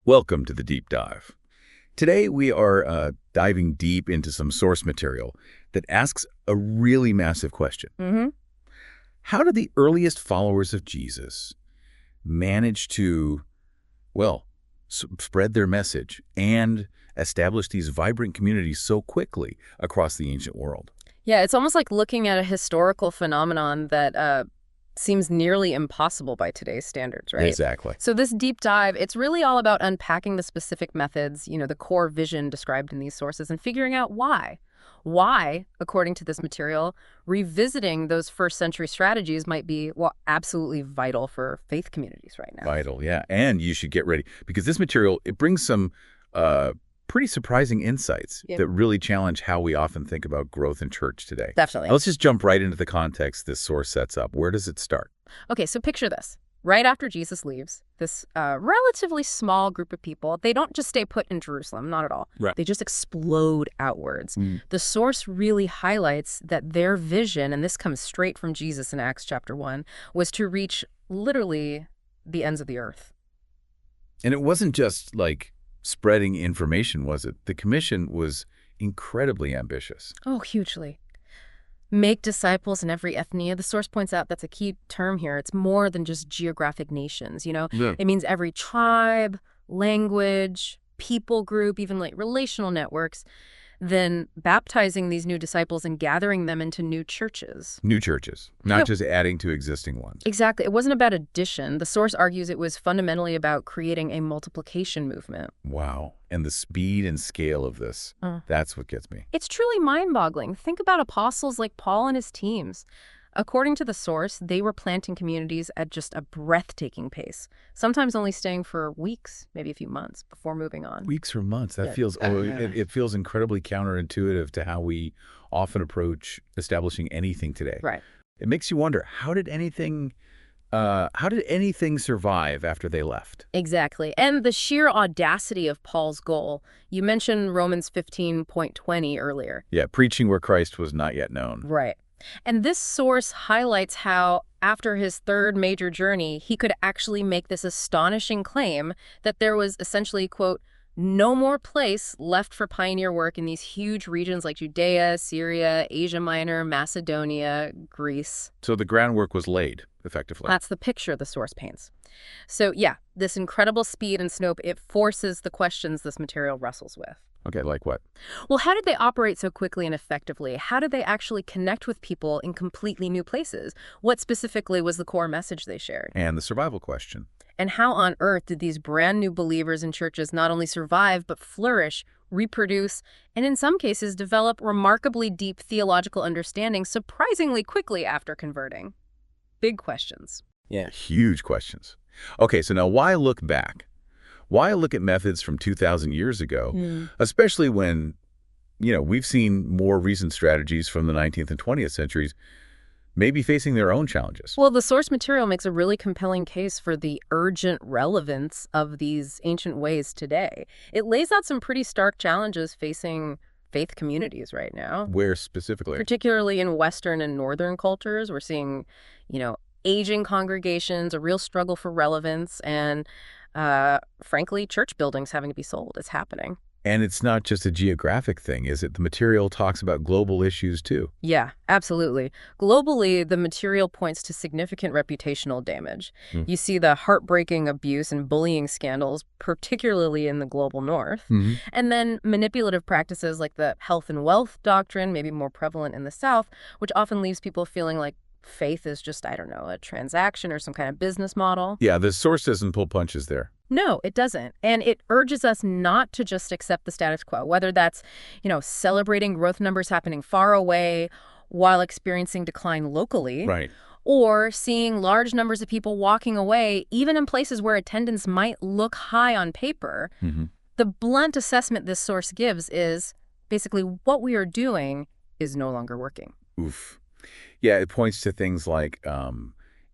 Welcome to the Deep Dive. Today we are diving deep into some source material that asks a really massive question. How did the earliest followers of Jesus manage to, spread their message and establish these vibrant communities so quickly across the ancient world? Yeah, it's almost like looking at a historical phenomenon that seems nearly impossible by today's standards, right? Exactly. So this deep dive, it's really all about unpacking the specific methods, the core vision described in these sources and figuring out why. Why, according to this material, revisiting those first century strategies might be, absolutely vital for faith communities right now. Vital, yeah. And you should get ready because this material, it brings some pretty surprising insights that really challenge how we often think about growth in church today. Definitely. Now, let's just jump right into the context this source sets up. Where does it start? Okay, so picture this. Right after Jesus leaves, this relatively small group of people, they don't just stay put in Jerusalem, not at all. Right. They just explode outwards. The source really highlights that their vision, and this comes straight from Jesus in Acts chapter 1, was to reach literally the ends of the earth. And it wasn't just like spreading information, was it? The commission was incredibly ambitious. Oh, hugely. Make disciples in every ethnia. The source points out that's a key term here. It's more than just geographic nations, It means every tribe, language, people group, even like relational networks. Then baptizing these new disciples and gathering them into new churches. New churches, not just adding to existing ones. Exactly. It wasn't about addition. The source argues it was fundamentally about creating a multiplication movement. Wow. And the speed and scale of this, that's what gets me. It's truly mind-boggling. Think about apostles like Paul and his teams. According to the source, they were planting communities at just a breathtaking pace, sometimes only staying for weeks, maybe a few months before moving on. Weeks or months. That feels, it feels incredibly counterintuitive to how we often approach establishing anything today. Right. It makes you wonder, how did anything survive after they left? Exactly. And the sheer audacity of Paul's goal. You mentioned Romans 15:20 earlier. Yeah, preaching where Christ was not yet known. Right. And this source highlights how, after his third major journey, he could actually make this astonishing claim that there was essentially, quote, no more place left for pioneer work in these huge regions like Judea, Syria, Asia Minor, Macedonia, Greece. So the groundwork was laid, effectively. That's the picture the source paints. So yeah, this incredible speed and scope, it forces the questions this material wrestles with. Okay, like what? Well, how did they operate so quickly and effectively? How did they actually connect with people in completely new places? What specifically was the core message they shared? And the survival question. And how on earth did these brand new believers in churches not only survive, but flourish, reproduce, and in some cases develop remarkably deep theological understanding surprisingly quickly after converting? Big questions. Yeah. Huge questions. Okay, so now why look back? Why look at methods from 2,000 years ago, especially when, we've seen more recent strategies from the 19th and 20th centuries maybe facing their own challenges? Well, the source material makes a really compelling case for the urgent relevance of these ancient ways today. It lays out some pretty stark challenges facing faith communities right now. Where specifically? Particularly in Western and Northern cultures, we're seeing, aging congregations, a real struggle for relevance, and frankly, church buildings having to be sold. It's happening. And it's not just a geographic thing, is it? The material talks about global issues, too. Yeah, absolutely. Globally, the material points to significant reputational damage. You see the heartbreaking abuse and bullying scandals, particularly in the global north. And then manipulative practices like the health and wealth doctrine, maybe more prevalent in the south, which often leaves people feeling like faith is just, a transaction or some kind of business model. Yeah, the source doesn't pull punches there. No, it doesn't. And it urges us not to just accept the status quo, whether that's, celebrating growth numbers happening far away while experiencing decline locally. Right. Or seeing large numbers of people walking away, even in places where attendance might look high on paper. The blunt assessment this source gives is basically what we are doing is no longer working. Oof. Yeah, it points to things like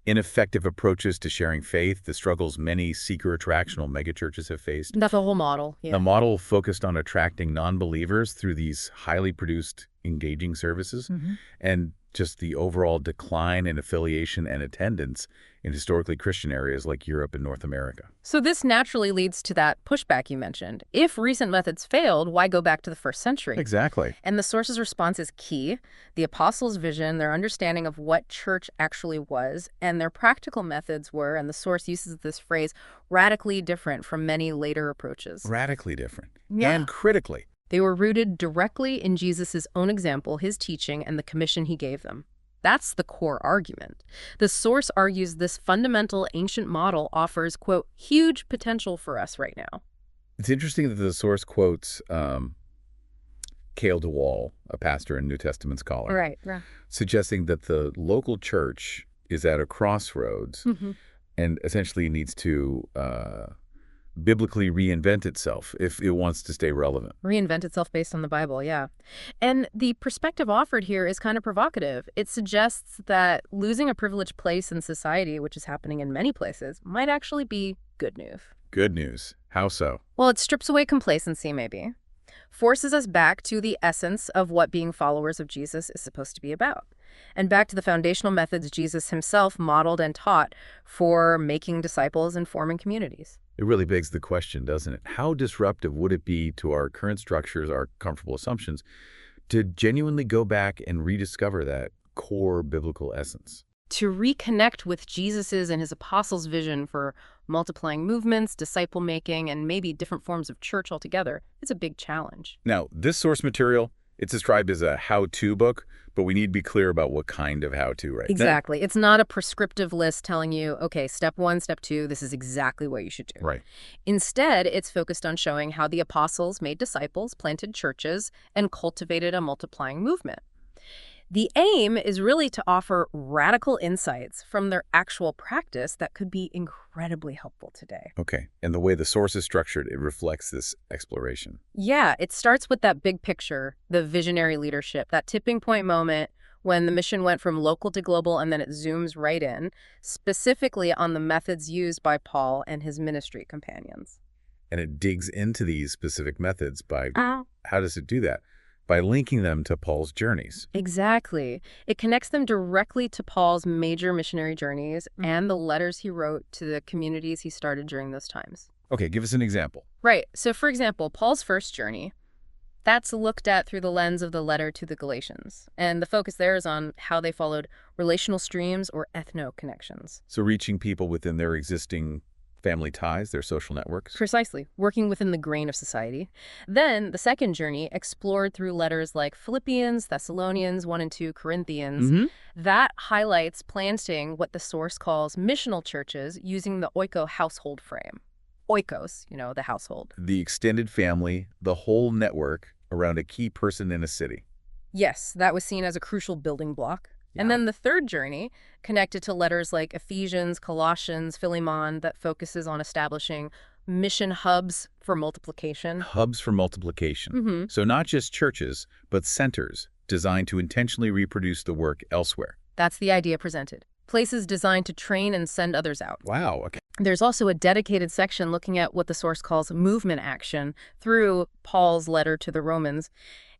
ineffective approaches to sharing faith, the struggles many seeker-attractional megachurches have faced. That's the whole model. Yeah. The model focused on attracting non-believers through these highly produced, engaging services. And just the overall decline in affiliation and attendance in historically Christian areas like Europe and North America. So this naturally leads to that pushback you mentioned. If recent methods failed, why go back to the first century? Exactly. And the source's response is key. The apostles' vision, their understanding of what church actually was, and their practical methods were, and the source uses this phrase, radically different from many later approaches. Radically different. Yeah. And critically. They were rooted directly in Jesus' own example, his teaching, and the commission he gave them. That's the core argument. The source argues this fundamental ancient model offers, quote, huge potential for us right now. It's interesting that the source quotes Cale DeWall, a pastor and New Testament scholar, Right. suggesting that the local church is at a crossroads and essentially needs to biblically reinvent itself if it wants to stay relevant. Reinvent itself based on the Bible, yeah. And the perspective offered here is kind of provocative. It suggests that losing a privileged place in society, which is happening in many places, might actually be good news. Good news. How so? Well, it strips away complacency, maybe. Forces us back to the essence of what being followers of Jesus is supposed to be about. And back to the foundational methods Jesus himself modeled and taught for making disciples and forming communities. It really begs the question, doesn't it? How disruptive would it be to our current structures, our comfortable assumptions, to genuinely go back and rediscover that core biblical essence? To reconnect with Jesus's and his apostles' vision for multiplying movements, disciple-making, and maybe different forms of church altogether is a big challenge. Now, this source material, it's described as a how-to book, but we need to be clear about what kind of how-to, right? Exactly. It's not a prescriptive list telling you, okay, step 1, step 2, this is exactly what you should do. Right. Instead, it's focused on showing how the apostles made disciples, planted churches, and cultivated a multiplying movement. The aim is really to offer radical insights from their actual practice that could be incredibly helpful today. Okay. And the way the source is structured, it reflects this exploration. Yeah, it starts with that big picture, the visionary leadership, that tipping point moment when the mission went from local to global, and then it zooms right in, specifically on the methods used by Paul and his ministry companions. And it digs into these specific methods by how does it do that? By linking them to Paul's journeys. Exactly. It connects them directly to Paul's major missionary journeys and the letters he wrote to the communities he started during those times. Okay, give us an example. Right. So, for example, Paul's first journey, that's looked at through the lens of the letter to the Galatians. And the focus there is on how they followed relational streams or ethno-connections. So reaching people within their existing family ties, their social networks. Precisely, working within the grain of society. Then the second journey, explored through letters like Philippians, Thessalonians, 1 and 2, Corinthians, that highlights planting what the source calls missional churches using the oiko household frame. Oikos, the household. The extended family, the whole network around a key person in a city. Yes, that was seen as a crucial building block. Yeah. And then the third journey, connected to letters like Ephesians, Colossians, Philemon, that focuses on establishing mission hubs for multiplication. Hubs for multiplication. So not just churches, but centers designed to intentionally reproduce the work elsewhere. That's the idea presented. Places designed to train and send others out. Wow, okay. There's also a dedicated section looking at what the source calls movement action through Paul's letter to the Romans,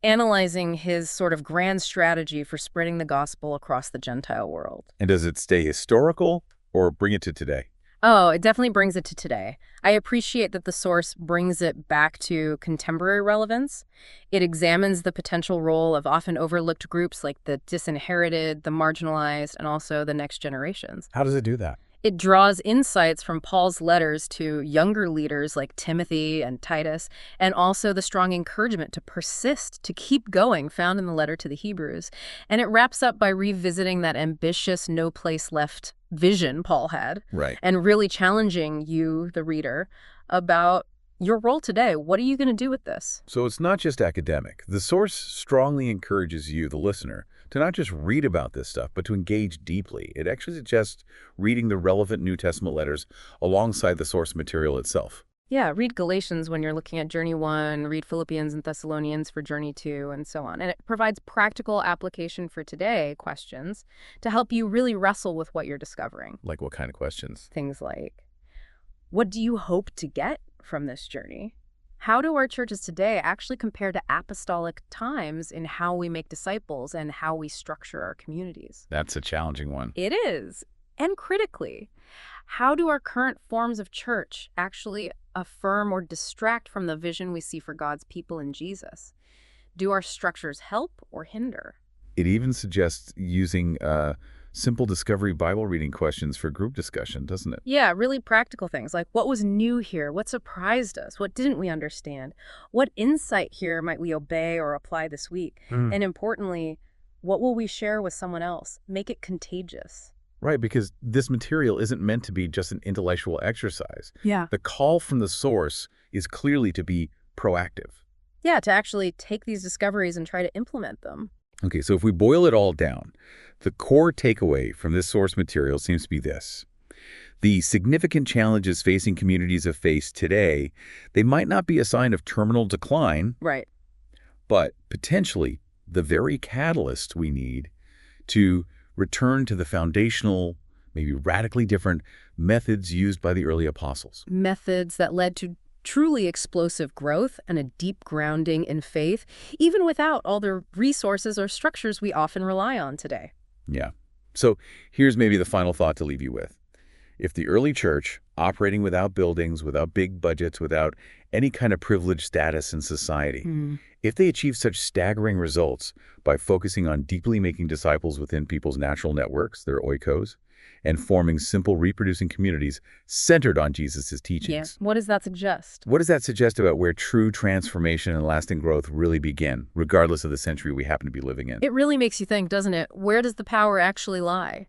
analyzing his sort of grand strategy for spreading the gospel across the Gentile world. And does it stay historical or bring it to today? Oh, it definitely brings it to today. I appreciate that the source brings it back to contemporary relevance. It examines the potential role of often overlooked groups like the disinherited, the marginalized, and also the next generations. How does it do that? It draws insights from Paul's letters to younger leaders like Timothy and Titus, and also the strong encouragement to persist, to keep going, found in the letter to the Hebrews. And it wraps up by revisiting that ambitious no place left vision Paul had. Right. And really challenging you, the reader, about your role today. What are you going to do with this? So it's not just academic. The source strongly encourages you, the listener, to not just read about this stuff, but to engage deeply. It actually suggests reading the relevant New Testament letters alongside the source material itself. Yeah, read Galatians when you're looking at Journey 1, read Philippians and Thessalonians for Journey 2, and so on. And it provides practical application for today questions to help you really wrestle with what you're discovering. Like what kind of questions? Things like, what do you hope to get from this journey? How do our churches today actually compare to apostolic times in how we make disciples and how we structure our communities? That's a challenging one. It is. And critically, how do our current forms of church actually affirm or distract from the vision we see for God's people in Jesus? Do our structures help or hinder? It even suggests using simple discovery Bible reading questions for group discussion, doesn't it? Yeah, really practical things like what was new here? What surprised us? What didn't we understand? What insight here might we obey or apply this week? And importantly, what will we share with someone else? Make it contagious. Right, because this material isn't meant to be just an intellectual exercise. Yeah. The call from the source is clearly to be proactive. Yeah, to actually take these discoveries and try to implement them. Okay, so if we boil it all down, the core takeaway from this source material seems to be this. The significant challenges facing communities of faith today, they might not be a sign of terminal decline, Right. but potentially the very catalyst we need to return to the foundational, maybe radically different methods used by the early apostles. Methods that led to truly explosive growth and a deep grounding in faith, even without all the resources or structures we often rely on today. Yeah. So here's maybe the final thought to leave you with. If the early church, operating without buildings, without big budgets, without any kind of privileged status in society, if they achieved such staggering results by focusing on deeply making disciples within people's natural networks, their oikos, and forming simple reproducing communities centered on Jesus' teachings. Yeah. What does that suggest? What does that suggest about where true transformation and lasting growth really begin, regardless of the century we happen to be living in? It really makes you think, doesn't it? Where does the power actually lie?